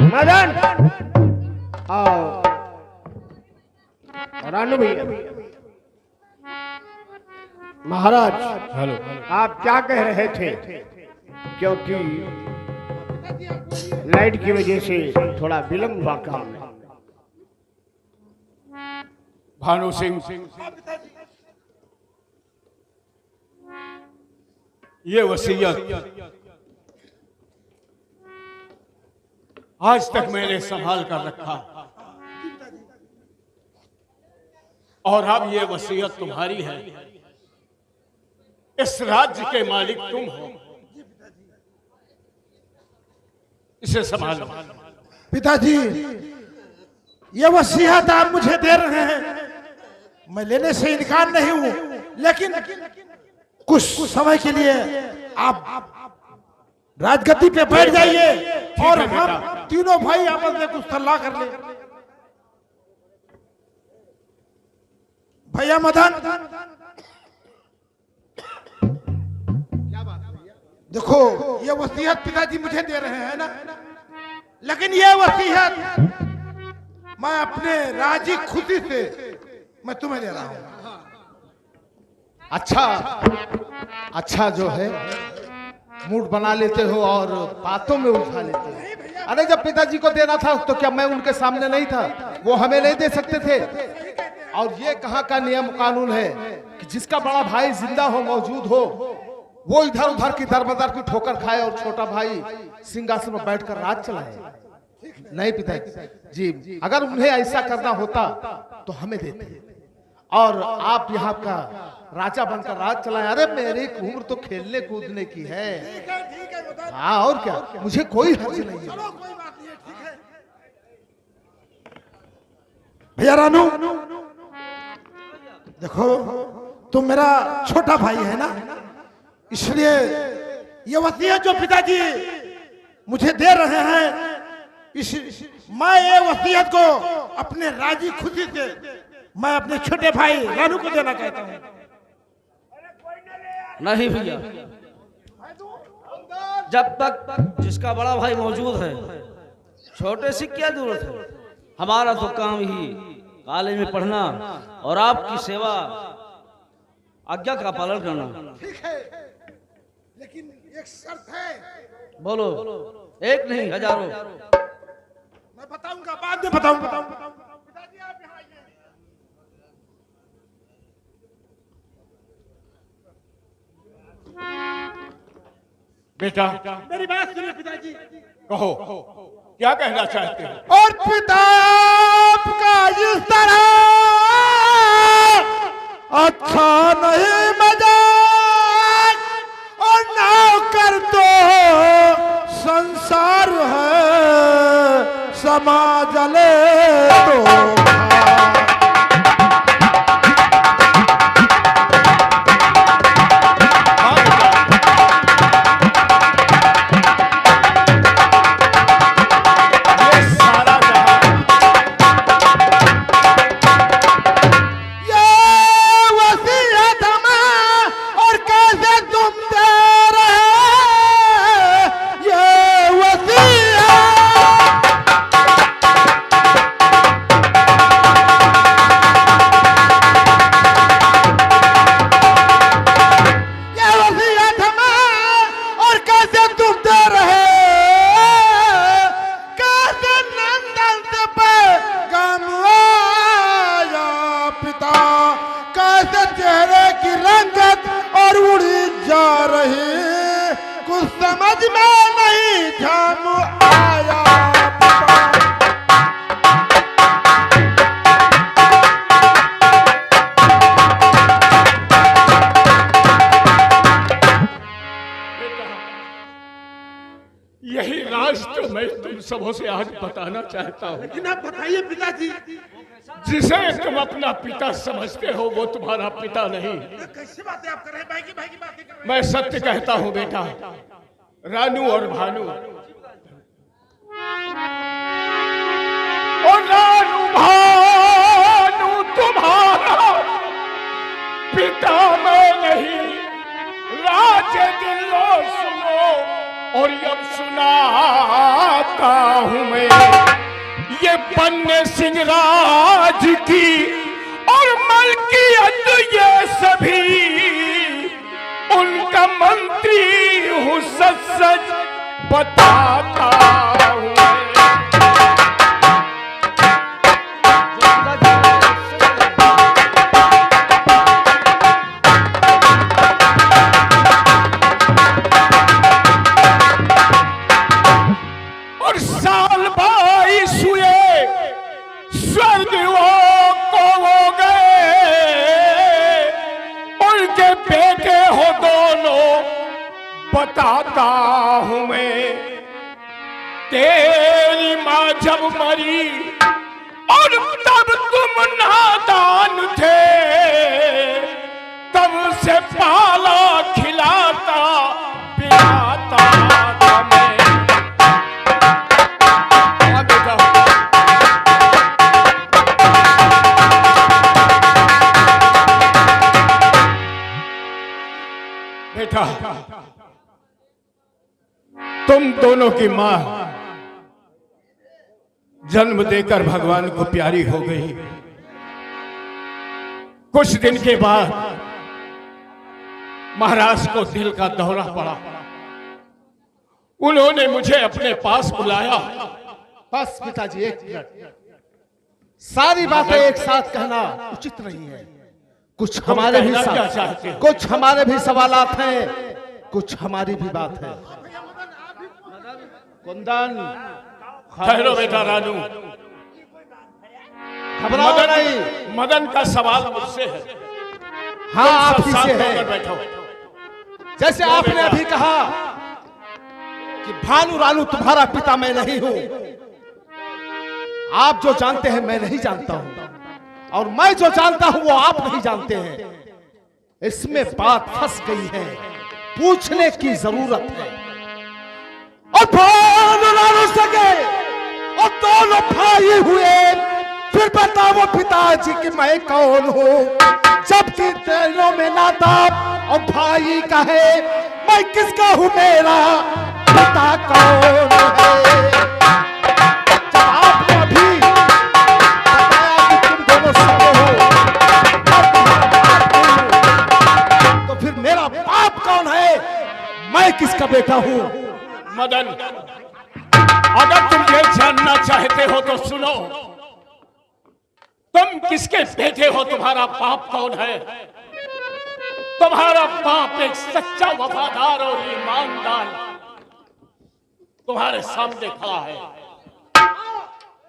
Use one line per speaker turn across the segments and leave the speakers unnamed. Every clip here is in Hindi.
मदन आओ। रानू भैया, महाराज
हेलो।
आप क्या कह रहे थे? क्योंकि लाइट की वजह से थोड़ा विलंब हुआ काम में।
भानु सिंह, ये वसीयत आज तक मैंने संभाल कर रखा और अब ये वसीयत तुम्हारी है। इस राज्य के मालिक तुम हो, इसे संभालो।
पिताजी, ये वसीयत आप मुझे दे रहे हैं, मैं लेने से इनकार नहीं हूं, लेकिन कुछ समय के लिए आप राजगद्दी पे बैठ जाइए और हम तीनों भाई आपस में कुछ सलाह कर ले। भैया मदन, देखो ये वसीयत पिताजी मुझे दे रहे हैं ना, लेकिन ये वसीयत मैं अपने राजी खुशी से मैं तुम्हें दे रहा हूं।
अच्छा जो है मूड बना लेते हो और बातों में उठा लेते हो। अरे जब पिताजी को देना था तो क्या मैं उनके सामने नहीं था? वो हमें नहीं दे सकते थे? और ये कहाँ का नियम कानून है कि जिसका बड़ा भाई जिंदा हो, मौजूद हो, वो इधर उधर की दरबदर की ठोकर खाए और छोटा भाई सिंहासन में बैठकर राज चलाए? नहीं पिताजी जी, अगर उन्हें ऐसा करना होता तो हमें देते और आप यहाँ का राजा बनकर राज चलाए। अरे मेरी उम्र तो खेलने कूदने की है। हाँ और क्या, मुझे कोई हर्ज नहीं है।
भैया रानू, देखो तुम मेरा छोटा भाई है ना, इसलिए ये वसीयत जो पिताजी मुझे दे रहे हैं, मैं ये वसीयत को अपने राजी खुशी से मैं अपने छोटे भाई रानू को देना चाहता हूँ।
नहीं भैया, जब तक जिसका बड़ा भाई मौजूद है, छोटे से क्या जरूरत है? हमारा तो काम ही कॉलेज में पढ़ना और आपकी सेवा, आज्ञा का पालन करना।
ठीक है, लेकिन एक शर्त है।
बोलो। एक नहीं, हजारों।
मैं बताऊंगा, बाद में बताऊंगा। पिताजी आप यहाँ आइए।
बेटा
मेरी बात सुनिए पिताजी।
कहो, क्या कहना चाहते हो?
और पिता आपका इस तरह अच्छा नहीं मजाक, और नौकर तो संसार है, समाज ले तो
यही राज तो मैं तुम सबों से आज बताना चाहता हूँ।
लेकिन आप बताइए पिताजी।
जिसे तुम अपना पिता समझते हो वो तुम्हारा पिता नहीं।
कैसी बातें आप कर रहे हैं? भाई की बातें कर रहे हैं।
मैं सत्य कहता हूँ बेटा, रानू और भानु, और रानू भानु तुम्हारा पिता मैं नहीं। राज दिलो सुनो और अब सुनाता हूँ मैं। ये बन्ने सिंह राज की और मलकियत ये सभी उनका मंत्री हूँ, सच सच बताता हूँ। और साल 22 हुए, स्वर्ग को हो गए, उनके बेटे हो दोनों, बताता हूं मैं। तेरी माँ जब मरी और तब तुम नादान थे, तब से पाला खिलाता पिलाता था मैं। बेटा, तुम दोनों की मां जन्म देकर भगवान को प्यारी हो गई। कुछ दिन के बाद महाराज को दिल का दौरा पड़ा। उन्होंने मुझे अपने पास बुलाया।
बस पिताजी, एक मिनट। सारी बातें एक साथ कहना उचित नहीं है। कुछ हमारे भी कुछ हमारे भी सवालात हैं, कुछ हमारी भी बात है। कुंदन,
ठहरो बेटा रानू,
घबराओ नहीं।
मदन का सवाल मुझसे है।
हाँ, आप ही से है।
बैठो।
जैसे आपने अभी कहा कि भानु रानू तुम्हारा पिता मैं नहीं हूं, आप जो जानते हैं मैं नहीं जानता हूं, और मैं जो जानता हूं वो आप नहीं जानते हैं। इसमें बात फंस गई है, पूछने की जरूरत है। और भानु रानू सके और दोनों भाई हुए, फिर बताओ पिताजी कि मैं कौन हूं, जबकि दोनों में नाता और भाई का है। मैं किसका हूं, मेरा पिता कौन है? जब आपने अभी बताया कि तुम दोनों सगे हो तो फिर मेरा बाप कौन है, मैं किसका बेटा हूं?
मदन, अगर तुम ये जानना चाहते हो तो सुनो। तुम किसके बेटे हो, तुम्हारा बाप कौन है? तुम्हारा बाप एक सच्चा वफादार और ईमानदार तुम्हारे सामने खड़ा है।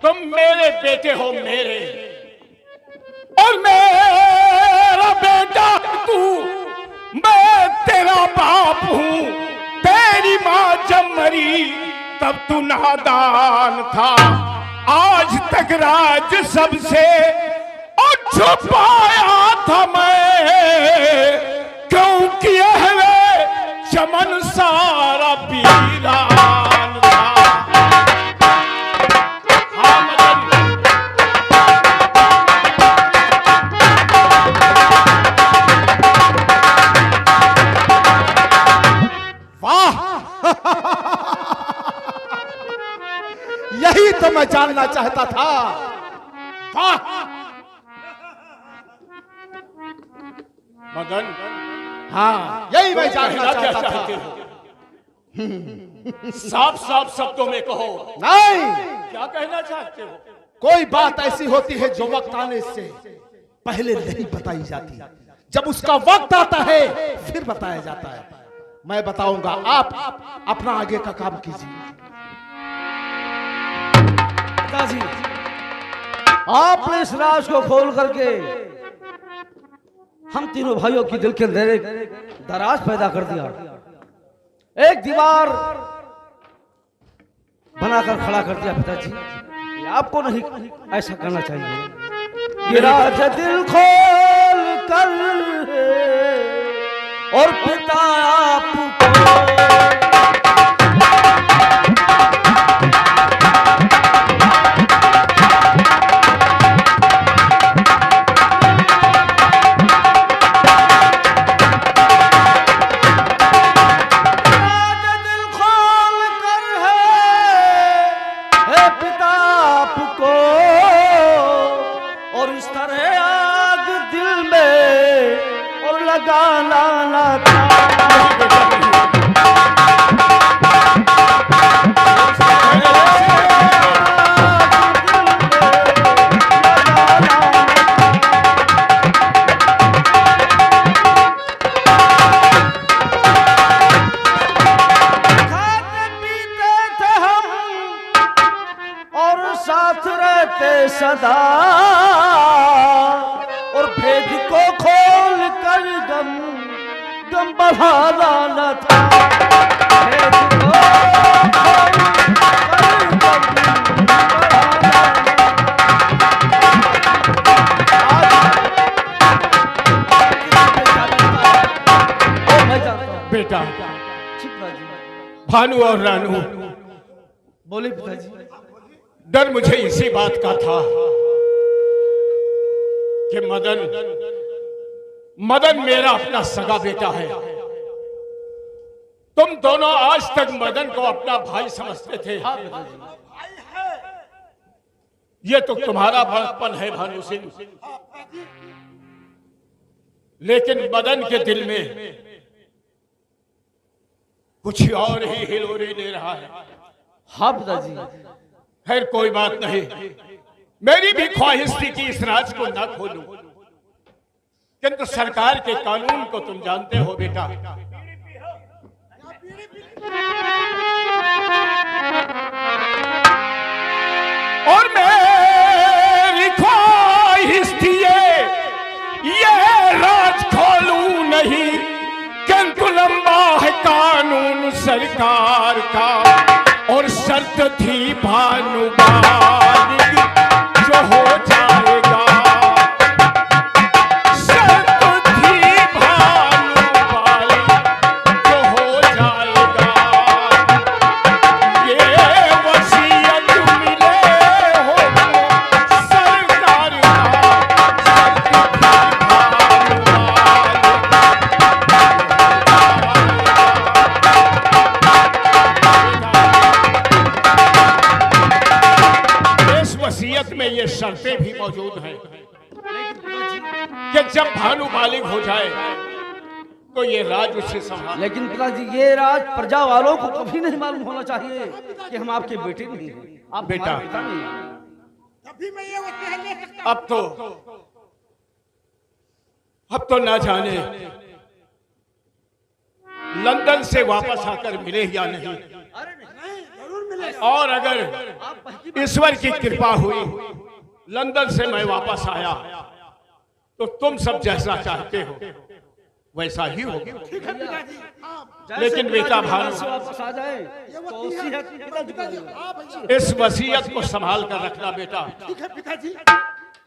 तुम मेरे बेटे हो, मेरे, और मेरा बेटा तू। मैं तेरा बाप हूं। तेरी मां जब मरी तब तू नादान था। आज तक राज सबसे और छुपाया था मैं, क्योंकि अहले चमन सारा वीरान था। हाँ मदन,
वाह यही तो मैं जानना चाहता था। वाह
मदन,
हाँ, यही मैं जानना चाहता था।
साफ साफ शब्दों में कहो।
नहीं,
क्या कहना चाहते हो?
कोई बात ऐसी होती है जो वक्त आने से पहले नहीं बताई जाती, जब उसका वक्त आता है फिर बताया जाता है। मैं बताऊंगा, आप अपना आगे का काम कीजिए।
पिताजी, आपने इस राज को खोल करके हम तीनों भाइयों की दिल के अंदर एक दराज पैदा कर दिया, एक दीवार बनाकर खड़ा कर दिया। पिताजी, ये आपको नहीं ऐसा करना चाहिए। ये राज दिल खोल कर और पिता आपको पिता आपको इस तरह आग दिल में और लगाना ना था। सदा और भेद को खोल कर गम गम बढ़ाना न था। भेद को खोल कर गम बढ़ाना
बेटा भानु और रानू
बोले पिताजी।
डर मुझे इसी बात का था कि मदन मेरा अपना सगा बेटा है। तुम दोनों आज तक मदन को अपना भाई समझते थे। ये तो तुम्हारा बड़प्पन है भानु सिंह, लेकिन मदन के दिल में कुछ और ही हिलोरे ले रहा है।
हाँ पिताजी।
खैर कोई बात नहीं, मेरी भी ख्वाहिश थी कि इस राज को न खोलूं, किंतु सरकार के कानून को तुम जानते हो बेटा। और मेरी ख्वाहिश थी ये राज खोलूं नहीं, किंतु लंबा है कानून सरकार का और शर्त थी भानु बालिग जो हो जाएगा। शर्त थी भानु बालिग जो हो जाएगा। ये वसीयत मिले हो सरकार का, शर्त थी भानु वसीयत में ये शर्तें भी मौजूद हैं कि जब भानु बालिग हो जाए तो ये राज उससे संभाल।
लेकिन पिताजी ये राज प्रजा वालों को कभी नहीं मालूम होना चाहिए कि हम आपके बेटे नहीं हैं। आप
बेटा
नहीं।
तभी मैं ये वसीयत ले सकता।
अब तो ना जाने लंदन से वापस आकर मिले या नहीं। और अगर ईश्वर की कृपा हुई लंदन से मैं वापस आया तो तुम सब जैसा चाहते हो वैसा ही होगा। लेकिन बेटा भानु
वापस आ जाए तो
इस वसीयत को संभाल कर रखना बेटा,
ठीक है पिताजी।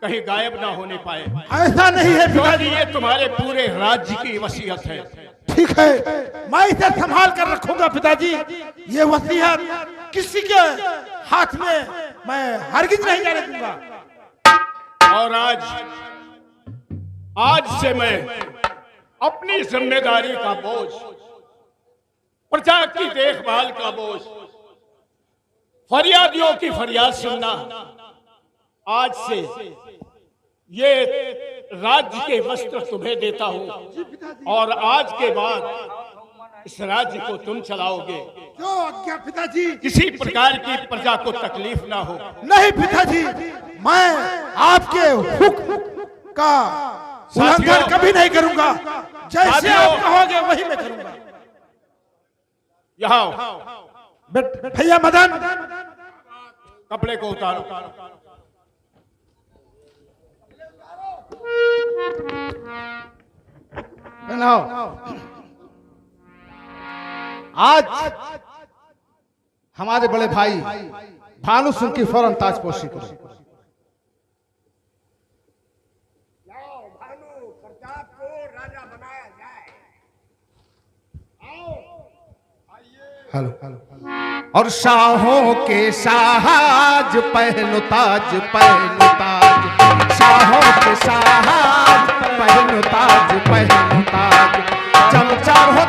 कहीं गायब ना होने पाए।
ऐसा नहीं है पिताजी,
ये तुम्हारे पूरे राज्य की वसीयत है।
ठीक है, मैं इसे संभाल कर रखूंगा पिताजी। ये वसीयत किसी के हाथ में मैं हरगिज नहीं जाने दूंगा।
और आज से मैं अपनी जिम्मेदारी का बोझ, प्रजा की देखभाल का बोझ, फरियादियों की फरियाद सुनना, आज से ये राज्य के वस्त्र तुम्हें देता हूं और आज के बाद इस राज्य को तुम चलाओगे।
क्यों आज्ञा पिताजी?
किसी प्रकार की प्रजा को तकलीफ ना हो।
नहीं पिताजी, मैं आपके हुक्म का उल्लंघन कभी नहीं करूंगा। जैसे आप कहोगे वही मैं करूंगा।
यहाँ
भैया मदन,
कपड़े को उतारो।
आज हमारे बड़े भाई भानु सिंह की फौरन ताजपोशी करो। हेलो। और शाहों के शाहज पहनो ताज, पहनो ताज, शाहों के शाहज पहनो ताज, पहनो ताज, चमचा हो